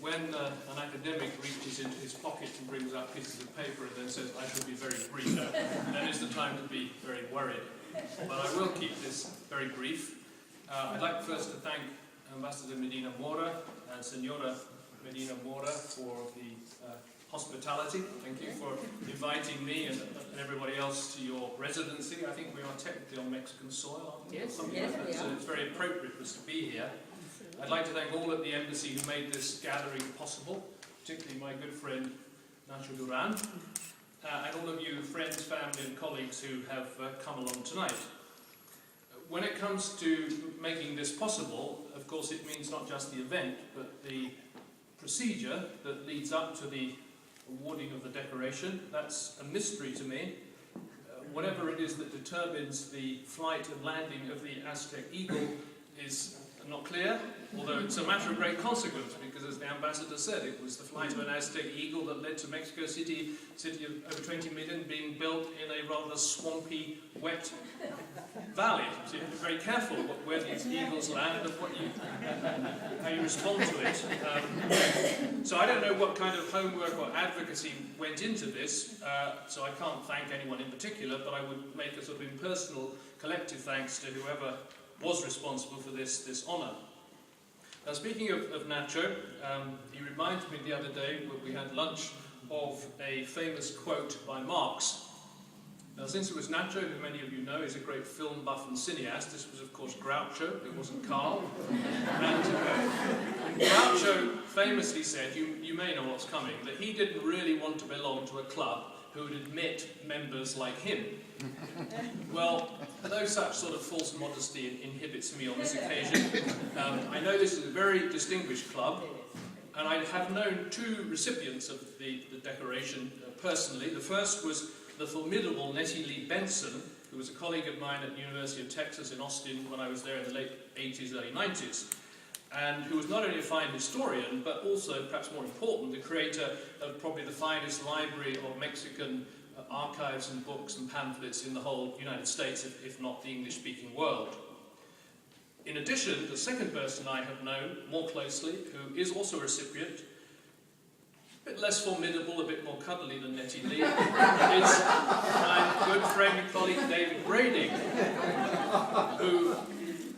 when an academic reaches into his pocket and brings out pieces of paper and then says, I shall be very brief, then is the time to be very worried. But I will keep this very brief. I'd like first to thank Ambassador Medina Mora and Senora Medina Mora for the hospitality. Thank you for inviting me and everybody else to your residency. I think we are technically on Mexican soil, aren't we? Yes, like so it's very appropriate for us to be here. I'd like to thank all at the embassy who made this gathering possible, particularly my good friend Nacho Duran, and all of you friends, family and colleagues who have come along tonight. When it comes to making this possible, of course it means not just the event, but the procedure that leads up to the awarding of the decoration. That's a mystery to me. Whatever it is that determines the flight and landing of the Aztec eagle is not clear, although it's a matter of great consequence, because as the ambassador said, it was the flight of an Aztec eagle that led to Mexico City of over 20 million, being built in a rather swampy, wet valley. So you have to be very careful where these eagles land and how you respond to it. So I don't know what kind of homework or advocacy went into this, so I can't thank anyone in particular, but I would make a sort of impersonal, collective thanks to whoever was responsible for this honour. Now, speaking of Nacho, he reminded me the other day when we had lunch of a famous quote by Marx. Now, since it was Nacho, who many of you know is a great film buff and cineast, this was of course Groucho, it wasn't Carl. And Groucho famously said, you may know what's coming, that he didn't really want to belong to a club who would admit members like him. Well, no such sort of false modesty inhibits me on this occasion. I know this is a very distinguished club, and I have known two recipients of the decoration personally. The first was the formidable Nettie Lee Benson, who was a colleague of mine at the University of Texas in Austin when I was there in the late 80s, early 90s. And who was not only a fine historian, but also, perhaps more important, the creator of probably the finest library of Mexican archives and books and pamphlets in the whole United States, if not the English-speaking world. In addition, the second person I have known more closely, who is also a recipient, a bit less formidable, a bit more cuddly than Nettie Lee, is my good friend and colleague David Brading, who,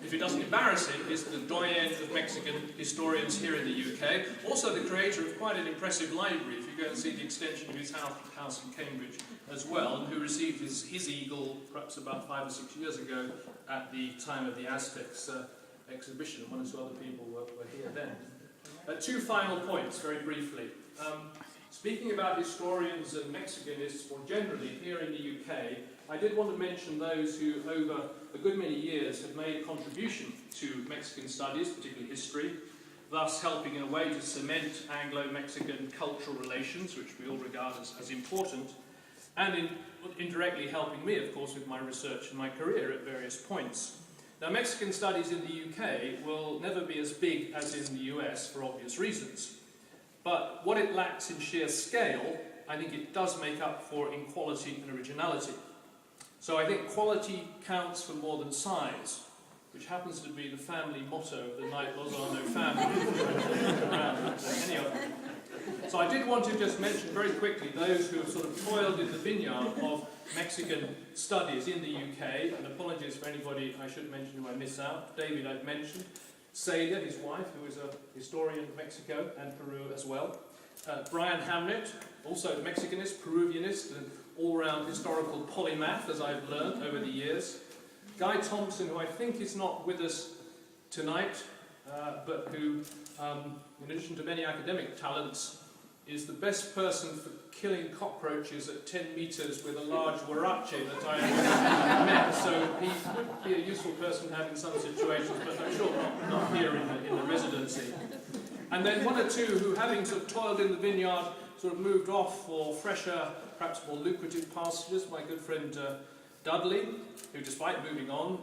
if it doesn't embarrass him, is the doyen of Mexican historians here in the UK, also the creator of quite an impressive library, if you go and see the extension of his house in Cambridge as well, and who received his eagle perhaps about 5 or 6 years ago at the time of the Aztecs exhibition. One or two other people were here then. Two final points, very briefly. Speaking about historians and Mexicanists more generally here in the UK, I did want to mention those who, over a good many years, have made a contribution to Mexican studies, particularly history, thus helping in a way to cement Anglo-Mexican cultural relations, which we all regard as important, and indirectly helping me, of course, with my research and my career at various points. Now, Mexican studies in the UK will never be as big as in the US for obvious reasons. But what it lacks in sheer scale, I think it does make up for in quality and originality. So I think quality counts for more than size, which happens to be the family motto of the Knight Lozano family. Any of them. So I did want to just mention very quickly those who have sort of toiled in the vineyard of Mexican studies in the UK, and apologies for anybody I should mention who I miss out. David I've mentioned. Celia, his wife, who is a historian of Mexico and Peru as well. Brian Hamlet, also a Mexicanist, Peruvianist, and all-round historical polymath, as I've learned over the years. Guy Thompson, who I think is not with us tonight, but who, in addition to many academic talents, is the best person for killing cockroaches at 10 metres with a large huarache that I have met. So he would be a useful person to have in some situations, but I'm sure not here in the residency. And then one or two who, having sort of toiled in the vineyard, sort of moved off for fresher, perhaps more lucrative pastures. My good friend Dudley, who despite moving on,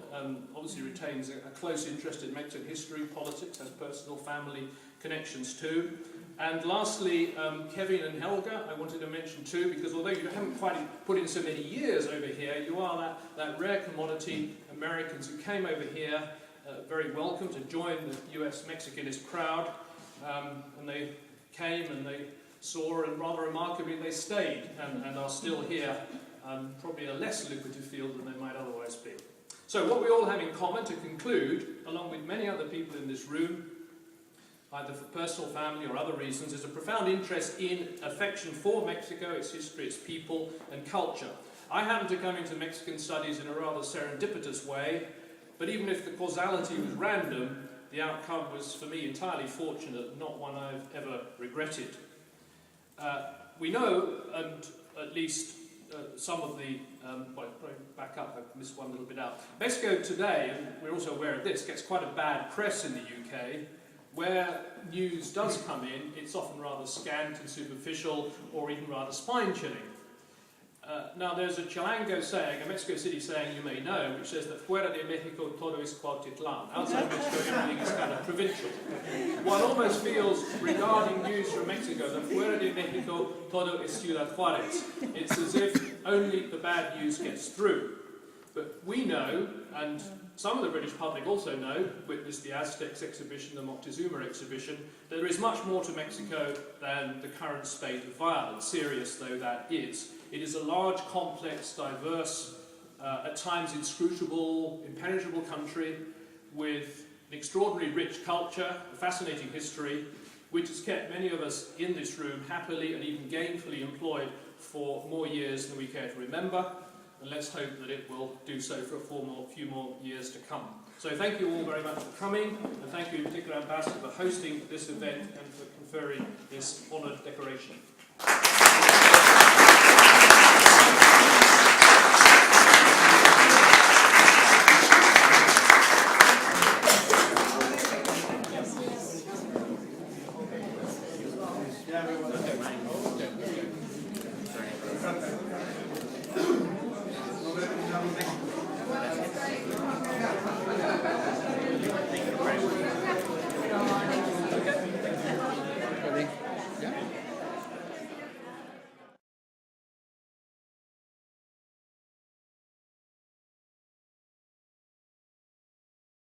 obviously retains a close interest in Mexican history, politics, has personal family connections too. And lastly, Kevin and Helga, I wanted to mention too, because although you haven't quite put in so many years over here, you are that rare commodity Americans who came over here, very welcome to join the US Mexicanist crowd, and they came and they saw, and rather remarkably they stayed and are still here, probably a less lucrative field than they might otherwise be. So what we all have in common, to conclude, along with many other people in this room, either for personal, family or other reasons, is a profound interest in affection for Mexico, its history, its people and culture. I happened to come into Mexican studies in a rather serendipitous way, but even if the causality was random, the outcome was for me entirely fortunate, not one I've ever regretted. We know, and at least some of the, back up, I missed one little bit out. Mexico today, and we're also aware of this, gets quite a bad press in the UK. Where news does come in, it's often rather scant and superficial, or even rather spine-chilling. Now there's a Chilango saying, a Mexico City saying you may know, which says that fuera de Mexico todo es Cuautitlán. Outside Mexico everything is kind of provincial. One almost feels, regarding news from Mexico, that fuera de Mexico todo es Ciudad Juárez. It's as if only the bad news gets through. But we know, and some of the British public also know, witness the Aztecs exhibition, the Moctezuma exhibition, that there is much more to Mexico than the current state of violence, serious though that is. It is a large, complex, diverse, at times inscrutable, impenetrable country with an extraordinarily rich culture, a fascinating history, which has kept many of us in this room happily and even gainfully employed for more years than we care to remember. And let's hope that it will do so for a few more years to come. So thank you all very much for coming, and thank you in particular, Ambassador, for hosting this event and for conferring this honoured decoration.